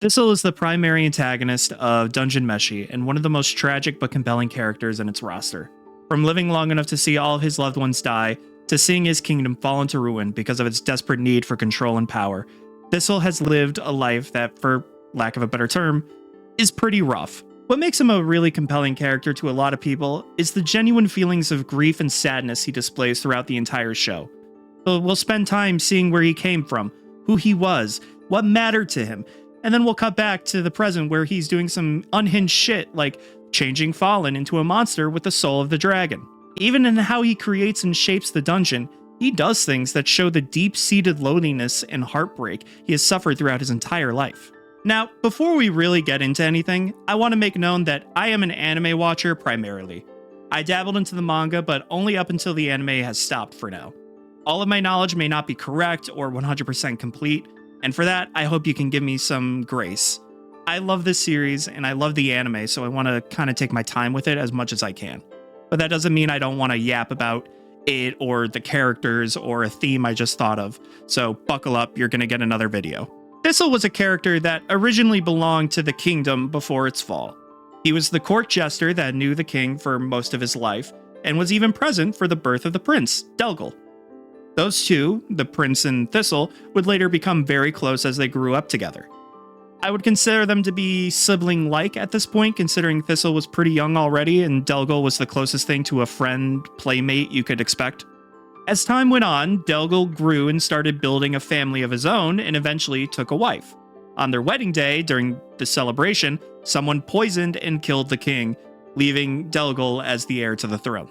Thistle is the primary antagonist of Dungeon Meshi and one of the most tragic but compelling characters in its roster. From living long enough to see all of his loved ones die, to seeing his kingdom fall into ruin because of its desperate need for control and power, Thistle has lived a life that, for lack of a better term, is pretty rough. What makes him a really compelling character to a lot of people is the genuine feelings of grief and sadness he displays throughout the entire show. We'll spend time seeing where he came from, who he was, what mattered to him, and then we'll cut back to the present where he's doing some unhinged shit like changing Fallen into a monster with the soul of the dragon. Even in how he creates and shapes the dungeon, he does things that show the deep-seated loneliness and heartbreak he has suffered throughout his entire life. Now, before we really get into anything, I want to make known that I am an anime watcher primarily. I dabbled into the manga, but only up until the anime has stopped for now. All of my knowledge may not be correct or 100% complete, and for that, I hope you can give me some grace. I love this series, and I love the anime, so I want to kind of take my time with it as much as I can. But that doesn't mean I don't want to yap about it or the characters or a theme I just thought of, so buckle up, you're going to get another video. Thistle was a character that originally belonged to the kingdom before its fall. He was the court jester that knew the king for most of his life, and was even present for the birth of the prince, Delgul. Those two, the prince and Thistle, would later become very close as they grew up together. I would consider them to be sibling-like at this point, considering Thistle was pretty young already and Delgul was the closest thing to a friend, playmate you could expect. As time went on, Delgul grew and started building a family of his own and eventually took a wife. On their wedding day, during the celebration, someone poisoned and killed the king, leaving Delgul as the heir to the throne.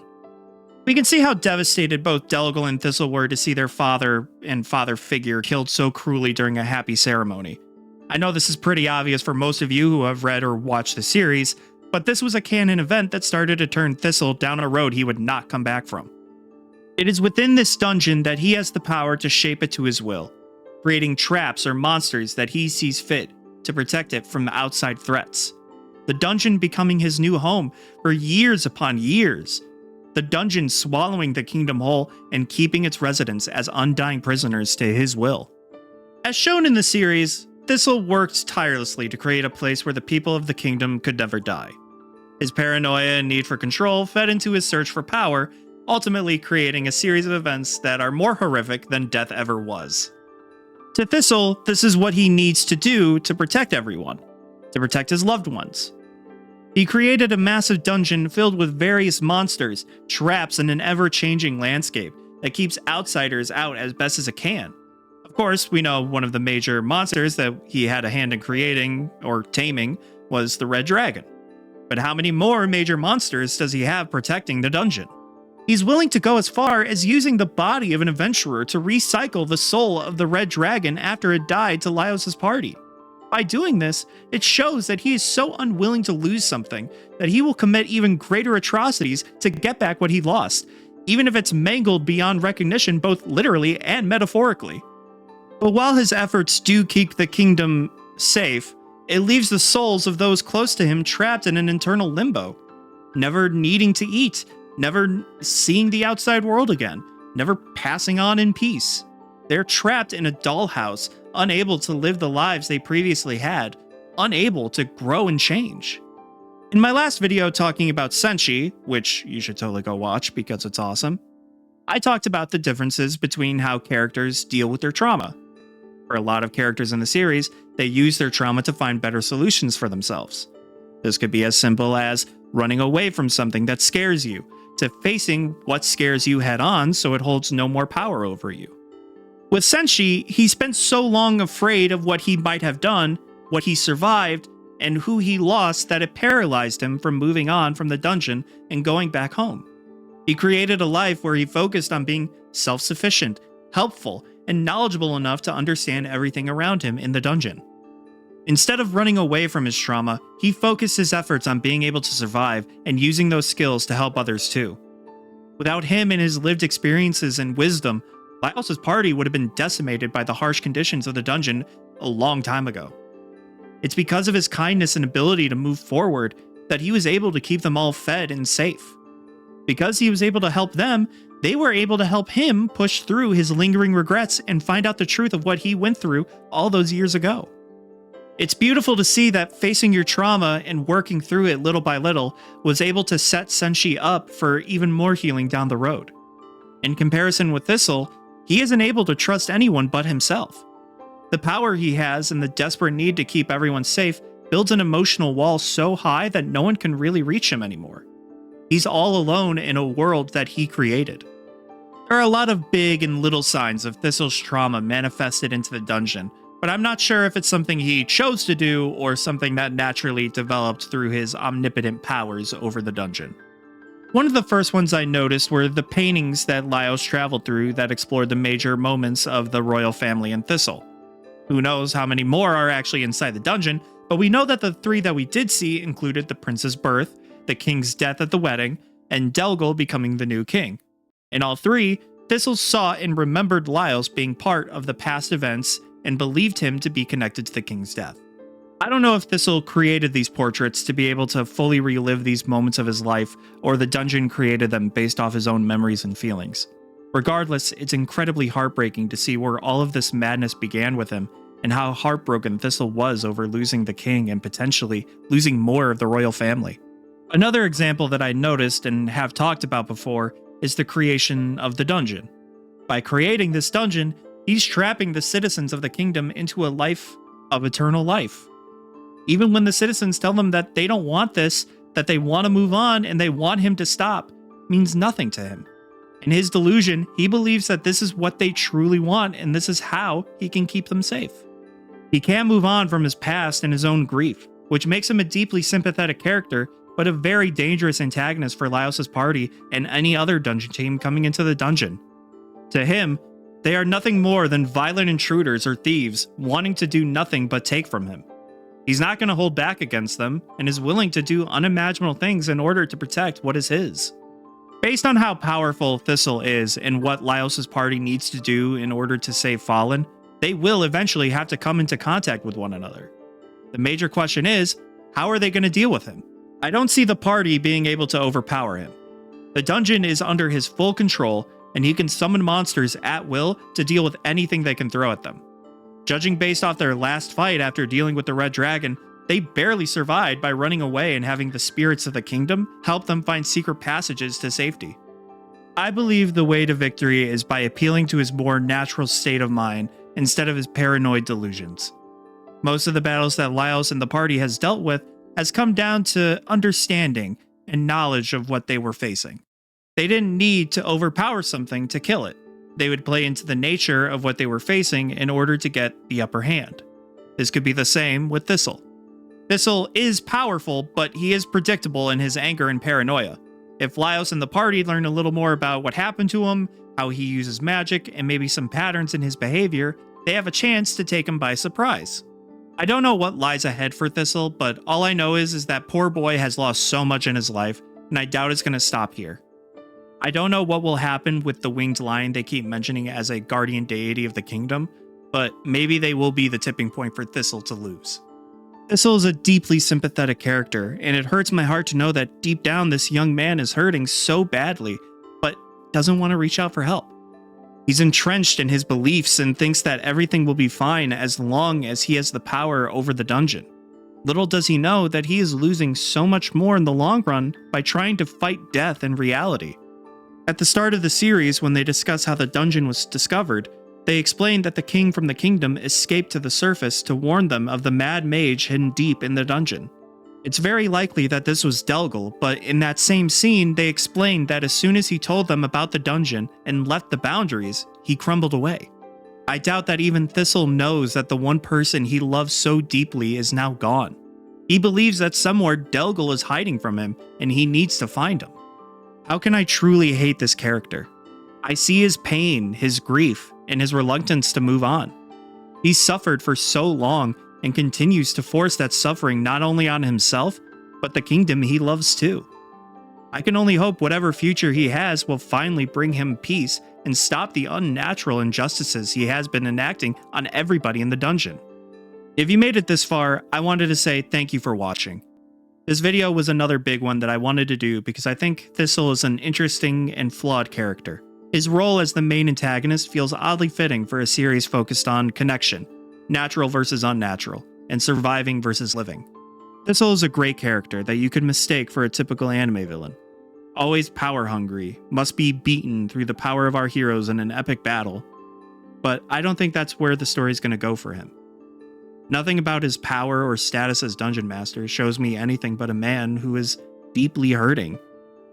We can see how devastated both Delgul and Thistle were to see their father and father figure killed so cruelly during a happy ceremony. I know this is pretty obvious for most of you who have read or watched the series, but this was a canon event that started to turn Thistle down a road he would not come back from. It is within this dungeon that he has the power to shape it to his will, creating traps or monsters that he sees fit to protect it from outside threats. The dungeon becoming his new home for years upon years. The dungeon swallowing the kingdom whole and keeping its residents as undying prisoners to his will. As shown in the series, Thistle worked tirelessly to create a place where the people of the kingdom could never die. His paranoia and need for control fed into his search for power, ultimately creating a series of events that are more horrific than death ever was. To Thistle, this is what he needs to do to protect everyone, to protect his loved ones. He created a massive dungeon filled with various monsters, traps, and an ever-changing landscape that keeps outsiders out as best as it can. Of course, we know one of the major monsters that he had a hand in creating, or taming, was the Red Dragon. But how many more major monsters does he have protecting the dungeon? He's willing to go as far as using the body of an adventurer to recycle the soul of the Red Dragon after it died to Laios' party. By doing this, it shows that he is so unwilling to lose something that he will commit even greater atrocities to get back what he lost, even if it's mangled beyond recognition both literally and metaphorically. But while his efforts do keep the kingdom safe, it leaves the souls of those close to him trapped in an internal limbo, never needing to eat, never seeing the outside world again, never passing on in peace. They're trapped in a dollhouse, unable to live the lives they previously had, unable to grow and change. In my last video talking about Senshi, which you should totally go watch because it's awesome, I talked about the differences between how characters deal with their trauma. For a lot of characters in the series, they use their trauma to find better solutions for themselves. This could be as simple as running away from something that scares you, to facing what scares you head on so it holds no more power over you. With Senshi, he spent so long afraid of what he might have done, what he survived, and who he lost that it paralyzed him from moving on from the dungeon and going back home. He created a life where he focused on being self-sufficient, helpful, and knowledgeable enough to understand everything around him in the dungeon. Instead of running away from his trauma, he focused his efforts on being able to survive and using those skills to help others too. Without him and his lived experiences and wisdom, Laios' party would have been decimated by the harsh conditions of the dungeon a long time ago. It's because of his kindness and ability to move forward that he was able to keep them all fed and safe. Because he was able to help them, they were able to help him push through his lingering regrets and find out the truth of what he went through all those years ago. It's beautiful to see that facing your trauma and working through it little by little was able to set Senshi up for even more healing down the road. In comparison with Thistle, he isn't able to trust anyone but himself. The power he has and the desperate need to keep everyone safe builds an emotional wall so high that no one can really reach him anymore. He's all alone in a world that he created. There are a lot of big and little signs of Thistle's trauma manifested into the dungeon, but I'm not sure if it's something he chose to do or something that naturally developed through his omnipotent powers over the dungeon. One of the first ones I noticed were the paintings that Laios traveled through that explored the major moments of the royal family in Thistle. Who knows how many more are actually inside the dungeon, but we know that the 3 that we did see included the prince's birth, the king's death at the wedding, and Delgul becoming the new king. In all 3, Thistle saw and remembered Laios being part of the past events and believed him to be connected to the king's death. I don't know if Thistle created these portraits to be able to fully relive these moments of his life, or the dungeon created them based off his own memories and feelings. Regardless, it's incredibly heartbreaking to see where all of this madness began with him, and how heartbroken Thistle was over losing the king and potentially losing more of the royal family. Another example that I noticed and have talked about before is the creation of the dungeon. By creating this dungeon, he's trapping the citizens of the kingdom into a life of eternal life. Even when the citizens tell them that they don't want this, that they want to move on and they want him to stop, means nothing to him. In his delusion, he believes that this is what they truly want and this is how he can keep them safe. He can't move on from his past and his own grief, which makes him a deeply sympathetic character, but a very dangerous antagonist for Laios' party and any other dungeon team coming into the dungeon. To him, they are nothing more than violent intruders or thieves wanting to do nothing but take from him. He's not going to hold back against them and is willing to do unimaginable things in order to protect what is his. Based on how powerful Thistle is and what Laios' party needs to do in order to save Fallen, they will eventually have to come into contact with one another. The major question is, how are they going to deal with him? I don't see the party being able to overpower him. The dungeon is under his full control, and he can summon monsters at will to deal with anything they can throw at them. Judging based off their last fight after dealing with the Red Dragon, they barely survived by running away and having the spirits of the kingdom help them find secret passages to safety. I believe the way to victory is by appealing to his more natural state of mind instead of his paranoid delusions. Most of the battles that Laios and the party has dealt with has come down to understanding and knowledge of what they were facing. They didn't need to overpower something to kill it. They would play into the nature of what they were facing in order to get the upper hand. This could be the same with Thistle. Thistle is powerful, but he is predictable in his anger and paranoia. If Laios and the party learn a little more about what happened to him, how he uses magic, and maybe some patterns in his behavior, they have a chance to take him by surprise. I don't know what lies ahead for Thistle, but all I know is that poor boy has lost so much in his life, and I doubt it's going to stop here. I don't know what will happen with the winged lion they keep mentioning as a guardian deity of the kingdom, but maybe they will be the tipping point for Thistle to lose. Thistle is a deeply sympathetic character, and it hurts my heart to know that deep down this young man is hurting so badly, but doesn't want to reach out for help. He's entrenched in his beliefs and thinks that everything will be fine as long as he has the power over the dungeon. Little does he know that he is losing so much more in the long run by trying to fight death in reality. At the start of the series, when they discuss how the dungeon was discovered, they explained that the king from the kingdom escaped to the surface to warn them of the Mad Mage hidden deep in the dungeon. It's very likely that this was Delgul, but in that same scene, they explained that as soon as he told them about the dungeon and left the boundaries, he crumbled away. I doubt that even Thistle knows that the one person he loves so deeply is now gone. He believes that somewhere Delgul is hiding from him, and he needs to find him. How can I truly hate this character? I see his pain, his grief, and his reluctance to move on. He's suffered for so long and continues to force that suffering not only on himself, but the kingdom he loves too. I can only hope whatever future he has will finally bring him peace and stop the unnatural injustices he has been enacting on everybody in the dungeon. If you made it this far, I wanted to say thank you for watching. This video was another big one that I wanted to do because I think Thistle is an interesting and flawed character. His role as the main antagonist feels oddly fitting for a series focused on connection, natural versus unnatural. and surviving versus living. Thistle is a great character that you could mistake for a typical anime villain. Always power hungry, must be beaten through the power of our heroes in an epic battle. But I don't think that's where the story's going to go for him. Nothing about his power or status as Dungeon Master shows me anything but a man who is deeply hurting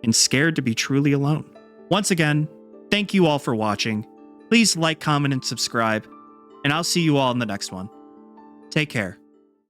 and scared to be truly alone. Once again, thank you all for watching. Please like, comment, and subscribe, and I'll see you all in the next one. Take care.